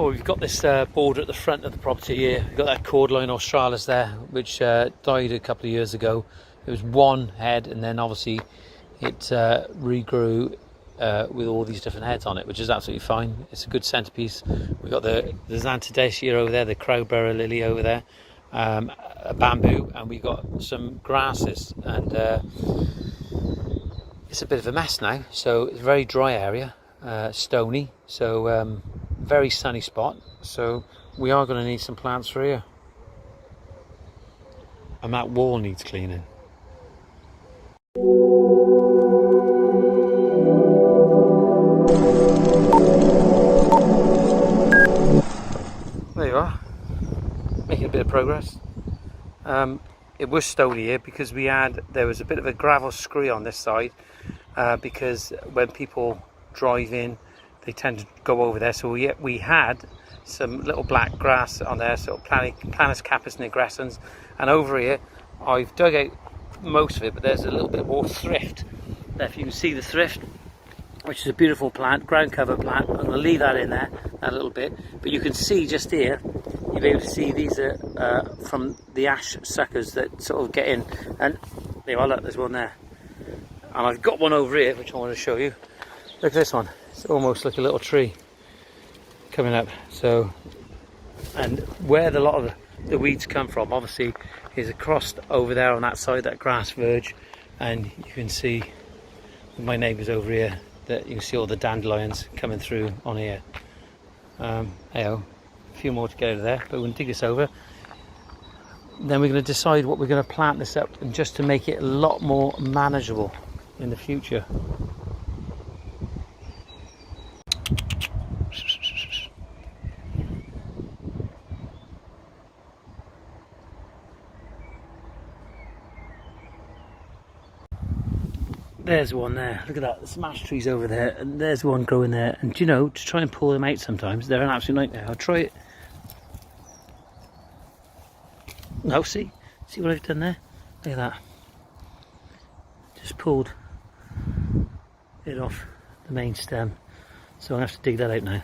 Well, we've got this border at the front of the property here. We've got that cordyline australis there, which died a couple of years ago. It was one head, and then obviously it regrew with all these different heads on it, which is absolutely fine. It's a good centerpiece. We've got the xanthodesia over there, the crowbarrow lily over there, a bamboo, and we've got some grasses, and it's a bit of a mess now. So it's a very dry area, stony, so very sunny spot, so we are going to need some plants for here. And that wall needs cleaning. There you are, making a bit of progress. It was stony here because there was a bit of a gravel scree on this side, because when people drive in they tend to go over there, so we had some little black grass on there, so Planus capus nigrescens, and over here I've dug out most of it, but there's a little bit more thrift there. If you can see the thrift, which is a beautiful plant, ground cover plant, I'm going to leave that in there a little bit, but you can see just here, you'll be able to see these are from the ash suckers that sort of get in, and there you are, look, there's one there, and I've got one over here which I want to show you. Look at this one, it's almost like a little tree coming up. So, and where a lot of the weeds come from obviously is across over there on that side, that grass verge, and you can see my neighbours over here that you can see all the dandelions coming through on here. A few more to go to there, but we're going to dig this over. Then we're going to decide what we're going to plant this up, and just to make it a lot more manageable in the future. There's one there, look at that, there's some ash trees over there, and there's one growing there, and you know, to try and pull them out sometimes, they're an absolute nightmare. I'll try it. No, see what I've done there? Look at that. Just pulled it off the main stem, so I'll have to dig that out now.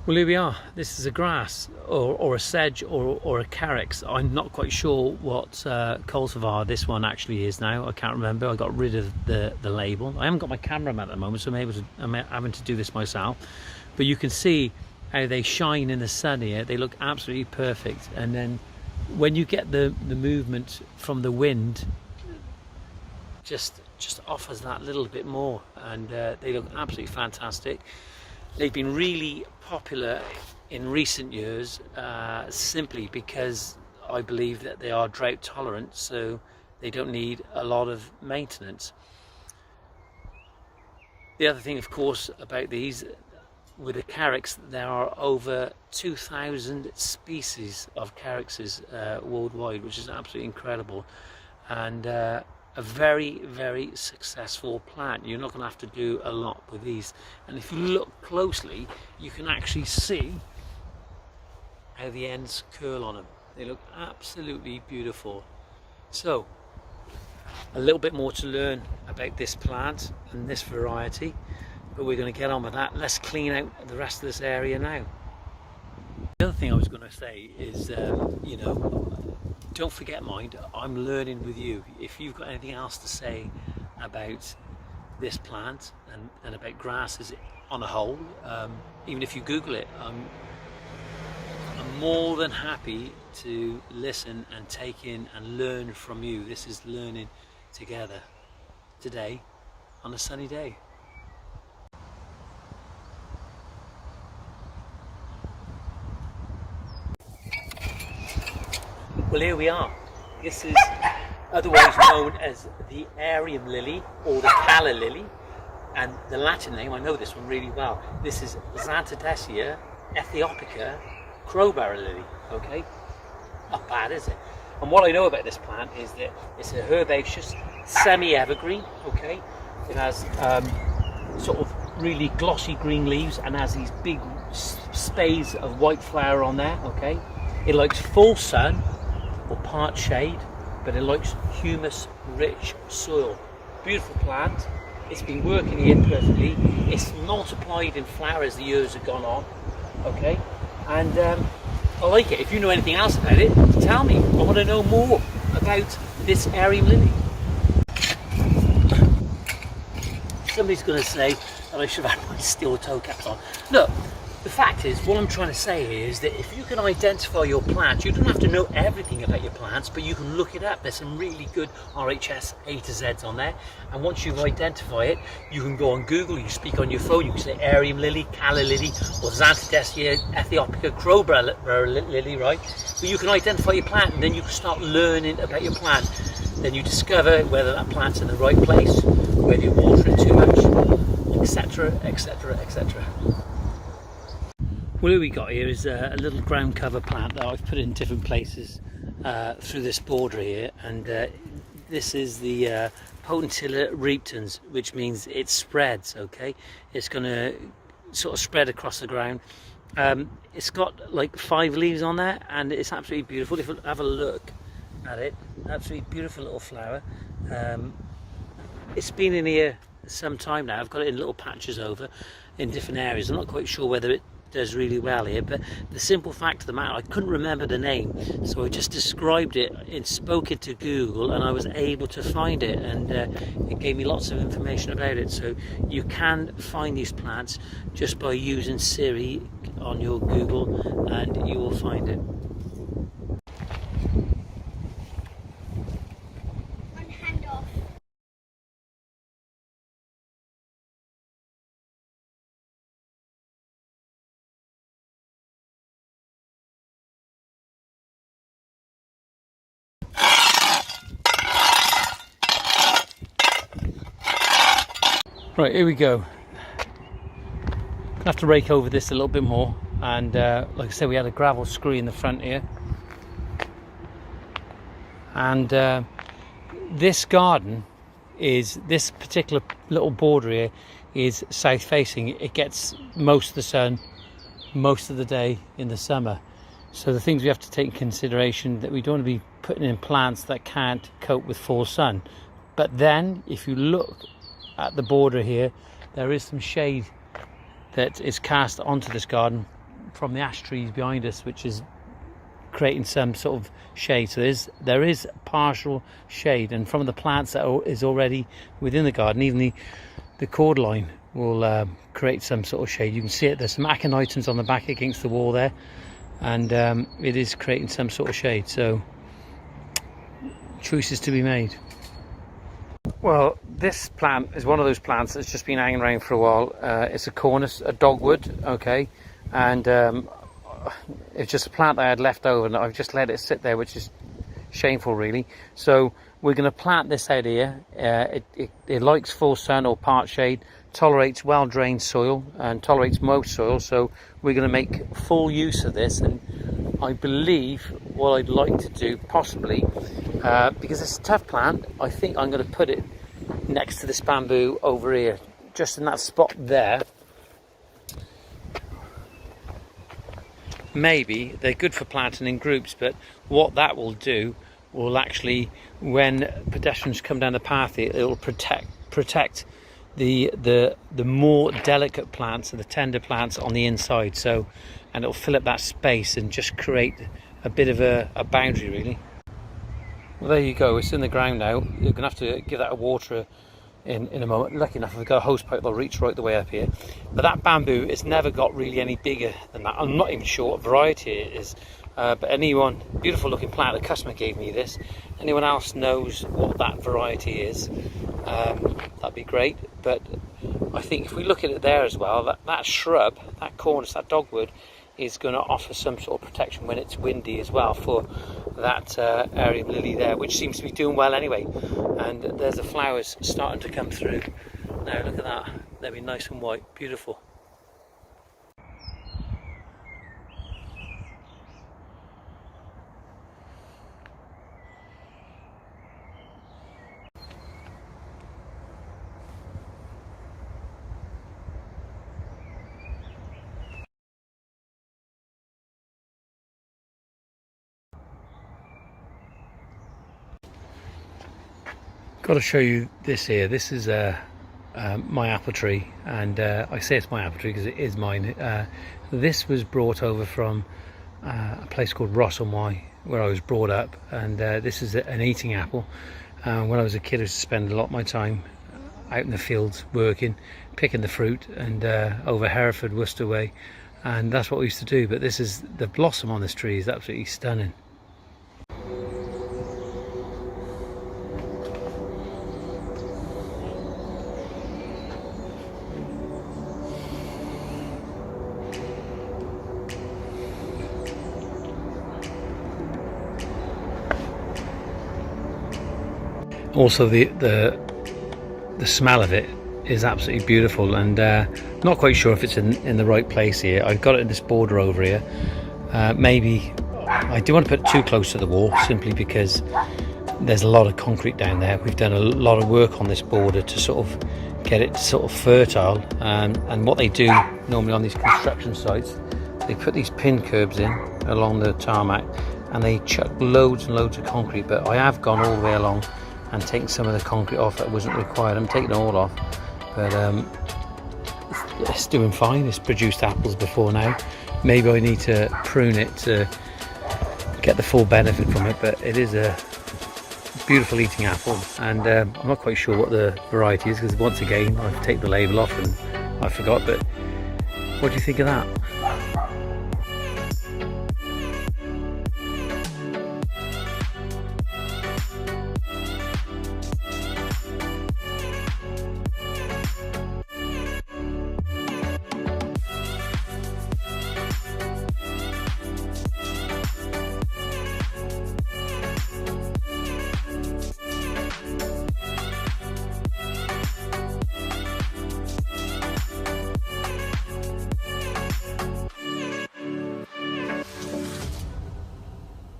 Well, here we are. This is a grass or a sedge or a carex. I'm not quite sure what cultivar this one actually is now. I can't remember. I got rid of the label. I haven't got my camera at the moment, so I'm having to do this myself. But you can see how they shine in the sun here. They look absolutely perfect. And then when you get the movement from the wind, just offers that little bit more, and they look absolutely fantastic. They've been really popular in recent years simply because I believe that they are drought tolerant, so they don't need a lot of maintenance. The other thing, of course, about these, with the carex, there are over 2,000 species of carexes worldwide, which is absolutely incredible, and a very, very successful plant. You're not going to have to do a lot with these, and if you look closely you can actually see how the ends curl on them. They look absolutely beautiful. So a little bit more to learn about this plant and this variety, but we're going to get on with that. Let's clean out the rest of this area now. The other thing I was going to say is you know, don't forget, mind, I'm learning with you. If you've got anything else to say about this plant and about grasses on a whole, even if you Google it, I'm more than happy to listen and take in and learn from you. This is learning together today on a sunny day. Well, here we are. This is otherwise known as the Arium lily or the calla lily, and the Latin name, I know this one really well, this is Xanthodesia ethiopica crowbarrow lily. Okay, not bad, is it? And what I know about this plant is that it's a herbaceous semi-evergreen, okay, It has sort of really glossy green leaves and has these big sprays of white flower on there. Okay, it likes full sun or part shade, but it likes humus rich soil. Beautiful plant. It's been working here perfectly. It's multiplied in flower as the years have gone on. Okay, and I like it. If you know anything else about it, tell me. I want to know more about this aerium lily. Somebody's going to say that I should have had my steel toe caps on. Look, the fact is, what I'm trying to say here is that if you can identify your plants, you don't have to know everything about your plants, but you can look it up. There's some really good RHS A to Zs on there, and once you identify it, you can go on Google, you speak on your phone, you can say aerium lily, calla lily, or Xanthodesia ethiopica crowborough lily, right? But you can identify your plant, and then you can start learning about your plant. Then you discover whether that plant's in the right place, whether you water it too much, etc, etc, etc. Well, what we got here is a little ground cover plant that I've put in different places through this border here, and this is the Potentilla reptans, which means it spreads. Okay, it's going to sort of spread across the ground. It's got like 5 leaves on there, and it's absolutely beautiful. If you have a look at it, absolutely beautiful little flower. It's been in here some time now. I've got it in little patches over in different areas. I'm not quite sure whether it does really well here, but the simple fact of the matter, I couldn't remember the name, so I just described it and spoke it to Google, and I was able to find it, and it gave me lots of information about it. So you can find these plants just by using Siri on your Google, and you will find it. Right, here we go. I have to rake over this a little bit more, and like I said, we had a gravel scree in the front here, and this garden is, this particular little border here is south facing. It gets most of the sun most of the day in the summer, so the things we have to take in consideration, that we don't want to be putting in plants that can't cope with full sun. But then if you look at the border here, there is some shade that is cast onto this garden from the ash trees behind us, which is creating some sort of shade. So there is partial shade, and from the plants that is already within the garden, even the cordline will create some sort of shade. You can see it, there's some aconites on the back against the wall there, and it is creating some sort of shade. So choices to be made. Well, this plant is one of those plants that's just been hanging around for a while. It's a cornus, a dogwood, okay, and it's just a plant I had left over, and I've just let it sit there, which is shameful, really. So we're going to plant this out here. It likes full sun or part shade, tolerates well-drained soil, and tolerates most soil. So we're going to make full use of this, and I believe what I'd like to do, possibly, because it's a tough plant, I think I'm going to put it next to this bamboo over here, just in that spot there. Maybe they're good for planting in groups, but what that will do will actually, when pedestrians come down the path here, it will protect the more delicate plants and the tender plants on the inside. So, and it'll fill up that space and just create a bit of a boundary, really. Well, there you go, it's in the ground now. You're gonna have to give that a water in a moment. Lucky enough, I've got a hose pipe that'll reach right the way up here. But that bamboo, it's never got really any bigger than that. I'm not even sure what variety it is. But anyone, beautiful looking plant, the customer gave me this. Anyone else knows what that variety is, that'd be great. But I think if we look at it there as well, that shrub, that cornus, that dogwood, is going to offer some sort of protection when it's windy as well for that aerium lily there, which seems to be doing well anyway. And there's the flowers starting to come through. Now look at that, they'll be nice and white, beautiful. Got to show you this here. This is my apple tree, and I say it's my apple tree because it is mine. This was brought over from a place called Ross-on-Wye, where I was brought up, and this is an eating apple. When I was a kid, I used to spend a lot of my time out in the fields working, picking the fruit, and over Hereford, Worcester way, and that's what we used to do. But this is the blossom on this tree is absolutely stunning. Also, the smell of it is absolutely beautiful, and not quite sure if it's in the right place here. I've got it in this border over here. Maybe I do want to put it too close to the wall, simply because there's a lot of concrete down there. We've done a lot of work on this border to sort of get it sort of fertile, and what they do normally on these construction sites, they put these pin curbs in along the tarmac, and they chuck loads and loads of concrete. But I have gone all the way along and taking some of the concrete off that wasn't required. I'm taking it all off, but it's doing fine. It's produced apples before now. Maybe I need to prune it to get the full benefit from it, but it is a beautiful eating apple, and I'm not quite sure what the variety is, because once again I've taken the label off and I forgot. But what do you think of that?